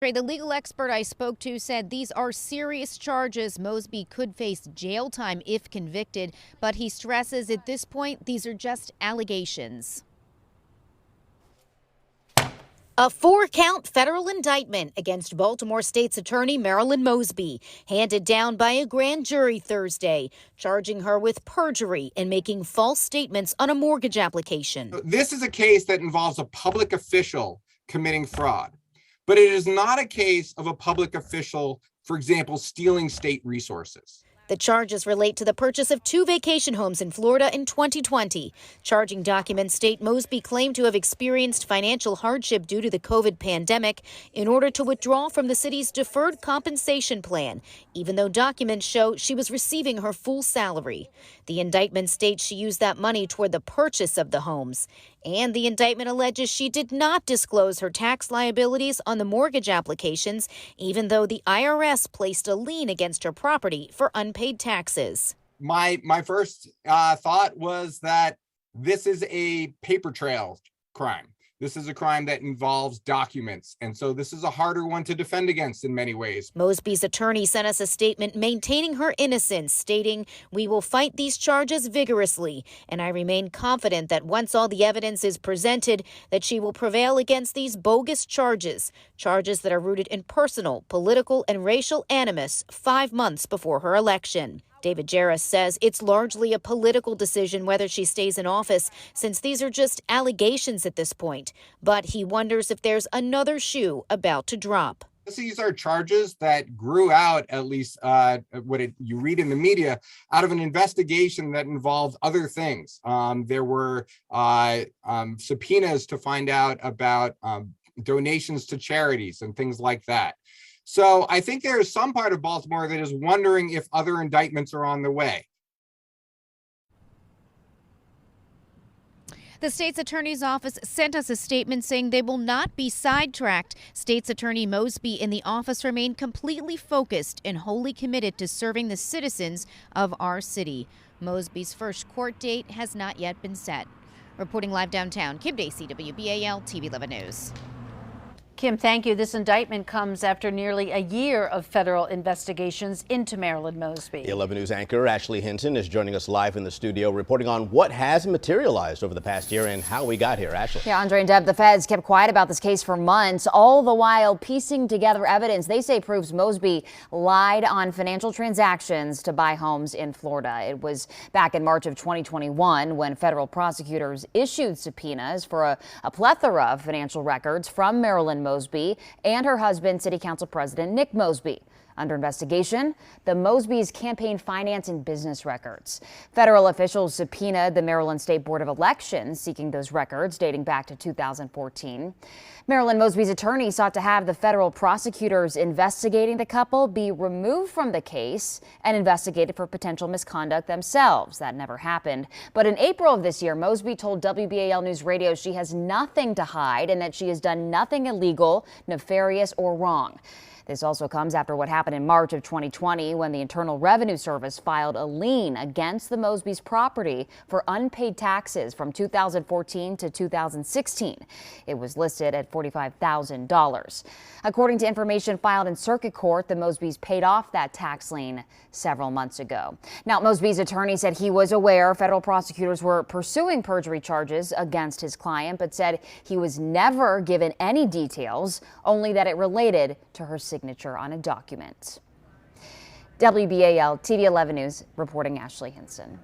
The legal expert I spoke to said these are serious charges. Mosby could face jail time if convicted, but he stresses at this point these are just allegations. A 4-count federal indictment against Baltimore State's Attorney Marilyn Mosby, handed down by a grand jury Thursday, charging her with perjury and making false statements on a mortgage application. This is a case that involves a public official committing fraud, but it is not a case of a public official, for example, stealing state resources. The charges relate to the purchase of 2 vacation homes in Florida in 2020. Charging documents state Mosby claimed to have experienced financial hardship due to the COVID pandemic in order to withdraw from the city's deferred compensation plan, even though documents show she was receiving her full salary. The indictment states she used that money toward the purchase of the homes. And the indictment alleges she did not disclose her tax liabilities on the mortgage applications, even though the IRS placed a lien against her property for unpaid taxes. My first thought was that this is a paper trail crime. This is a crime that involves documents, and so this is a harder one to defend against in many ways. Mosby's attorney sent us a statement maintaining her innocence, stating, "We will fight these charges vigorously, and I remain confident that once all the evidence is presented, that she will prevail against these bogus charges that are rooted in personal, political, and racial animus 5 months before her election." David Jarrus says it's largely a political decision whether she stays in office, since these are just allegations at this point. But he wonders if there's another shoe about to drop. These are charges that grew out, at least you read in the media, out of an investigation that involved other things. There were subpoenas to find out about donations to charities and things like that. So I think there is some part of Baltimore that is wondering if other indictments are on the way. The state's attorney's office sent us a statement saying they will not be sidetracked. State's Attorney Mosby and the office remain completely focused and wholly committed to serving the citizens of our city. Mosby's first court date has not yet been set. Reporting live downtown, Kim Dacey, WBAL TV 11 News. Kim, thank you. This indictment comes after nearly a year of federal investigations into Marilyn Mosby. 11 News anchor Ashley Hinton is joining us live in the studio, reporting on what has materialized over the past year and how we got here. Ashley. Yeah, Andre and Deb, the feds kept quiet about this case for months, all the while piecing together evidence they say proves Mosby lied on financial transactions to buy homes in Florida. It was back in March of 2021 when federal prosecutors issued subpoenas for a plethora of financial records from Marilyn Mosby and her husband, City Council President Nick Mosby. Under investigation, the Mosby's campaign finance and business records. Federal officials subpoenaed the Maryland State Board of Elections, seeking those records dating back to 2014. Marilyn Mosby's attorney sought to have the federal prosecutors investigating the couple be removed from the case and investigated for potential misconduct themselves. That never happened. But in April of this year, Mosby told WBAL News Radio she has nothing to hide and that she has done nothing illegal, nefarious, or wrong. This also comes after what happened in March of 2020 when the Internal Revenue Service filed a lien against the Mosby's property for unpaid taxes from 2014 to 2016. It was listed at $45,000. According to information filed in circuit court, the Mosby's paid off that tax lien several months ago. Now, Mosby's attorney said he was aware federal prosecutors were pursuing perjury charges against his client, but said he was never given any details, only that it related to her signature on a document. WBAL TV 11 News reporting Ashley Hinton.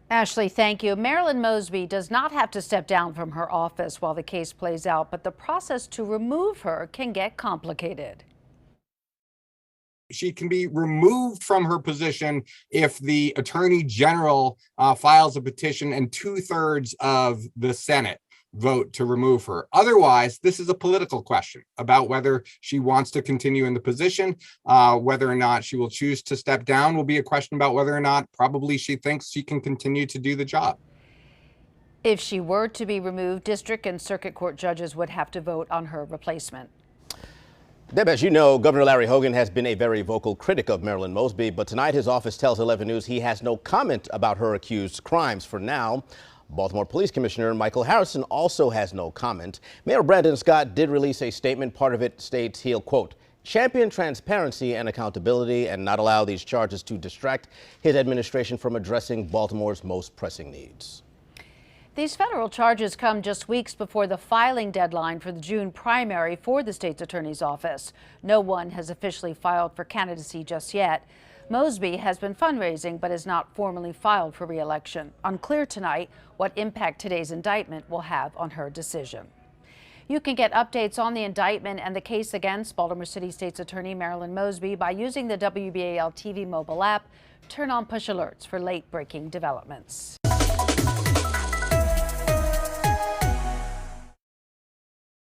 Ashley, thank you. Marilyn Mosby does not have to step down from her office while the case plays out, but the process to remove her can get complicated. She can be removed from her position if the Attorney General files a petition and 2/3 of the Senate vote to remove her. Otherwise, this is a political question about whether she wants to continue in the position. Whether or not she will choose to step down will be a question about whether or not probably she thinks she can continue to do the job. If she were to be removed, district and circuit court judges would have to vote on her replacement. Deb, as you know, Governor Larry Hogan has been a very vocal critic of Marilyn Mosby, but tonight his office tells 11 News he has no comment about her accused crimes for now. Baltimore Police Commissioner Michael Harrison also has no comment. Mayor Brandon Scott did release a statement. Part of it states he'll, quote, champion transparency and accountability and not allow these charges to distract his administration from addressing Baltimore's most pressing needs. These federal charges come just weeks before the filing deadline for the June primary for the state's attorney's office. No one has officially filed for candidacy just yet. Mosby has been fundraising but has not formally filed for re-election. Unclear tonight what impact today's indictment will have on her decision. You can get updates on the indictment and the case against Baltimore City State's Attorney Marilyn Mosby by using the WBAL TV mobile app. Turn on push alerts for late-breaking developments.